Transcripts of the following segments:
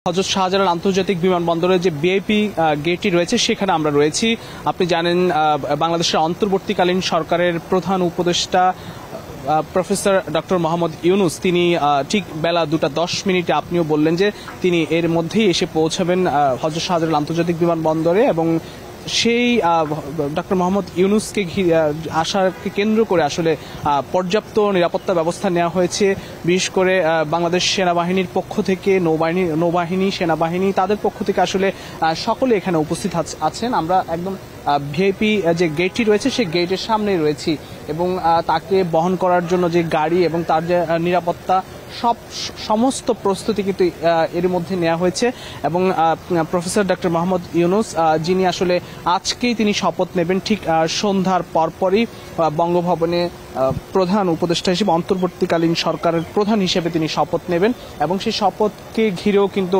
হযরত শাহজালাল আন্তর্জাতিক বিমানবন্দরের যে ভিআইপি গেটটি রয়েছে সেখানে আমরা রয়েছি। আপনি জানেন বাংলাদেশের অন্তর্বর্তীকালীন সরকারের প্রধান উপদেষ্টা প্রফেসর ডক্টর মোহাম্মদ ইউনূস তিনি ঠিক বেলা 2:10 আপনিও বললেন যে তিনি এর মধ্যেই এসে পৌঁছাবেন হযরত শাহজালাল আন্তর্জাতিক বিমানবন্দরে এবং সেই ডক্টর মোহাম্মদ ইউনূসকে আসাকে কেন্দ্র করে আসলে পর্যাপ্ত নিরাপত্তা ব্যবস্থা নেওয়া হয়েছে। বিশেষ করে বাংলাদেশ সেনাবাহিনীর পক্ষ থেকে নৌবাহিনী সেনাবাহিনী তাদের পক্ষ থেকে আসলে সকলে এখানে উপস্থিত আছেন। আমরা একদম ভিআইপি যে গেটটি রয়েছে সেই গেটের সামনে রয়েছি এবং তাকে বহন করার জন্য যে গাড়ি এবং তার যে নিরাপত্তা সমস্ত প্রস্তুতি কিন্তু এর মধ্যে নেওয়া হয়েছে এবং প্রফেসর ডক্টর মোহাম্মদ ইউনূস যিনি আসলে আজকেই তিনি শপথ নেবেন ঠিক সন্ধ্যার পরপরই বঙ্গভবনে প্রধান উপদেষ্টা হিসেবে অন্তর্বর্তীকালীন সরকারের প্রধান হিসেবে তিনি শপথ নেবেন এবং সেই শপথকে ঘিরেও কিন্তু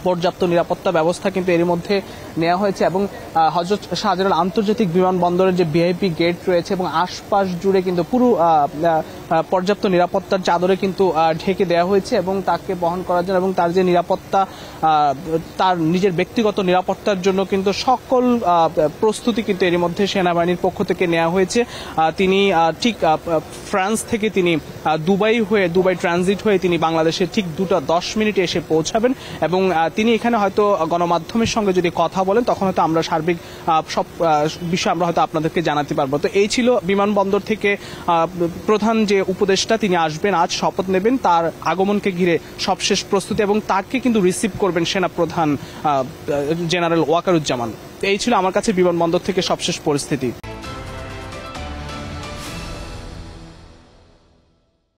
পর্যাপ্ত নিরাপত্তা ব্যবস্থা কিন্তু এর মধ্যে নেওয়া হয়েছে এবং হযরত শাহজালাল আন্তর্জাতিক বিমানবন্দরের যে ভিআইপি গেট রয়েছে এবং আশপাশ জুড়ে কিন্তু পুরো পর্যাপ্ত নিরাপত্তার চাদরে কিন্তু ঢেকে দেওয়া হয়েছে এবং তাকে বহন করার জন্য এবং তার যে নিরাপত্তা তার নিজের ব্যক্তিগত নিরাপত্তার জন্য কিন্তু সকল প্রস্তুতি কিন্তু এর মধ্যে সেনাবাহিনীর পক্ষ থেকে নেওয়া হয়েছে। তিনি ঠিক ফ্রান্স থেকে তিনি দুবাই ট্রানজিট হয়ে তিনি বাংলাদেশে ঠিক 2:10 এসে পৌঁছাবেন এবং তিনি এখানে হয়তো গণমাধ্যমের সঙ্গে যদি কথা বলেন তখন হয়তো আমরা সার্বিক সব বিষয় আমরা হয়তো আপনাদেরকে জানাতে পারবো। তো এই ছিল বিমানবন্দর থেকে প্রধান যে উপদেষ্টা তিনি আসবেন, আজ শপথ নেবেন, তার আগমনকে ঘিরে সবশেষ প্রস্তুতি এবং তাকে কিন্তু রিসিভ করবেন সেনাপ্রধান জেনারেল ওয়াকারুজ্জামান। এই ছিল আমার কাছে বিমানবন্দর থেকে সবশেষ পরিস্থিতি।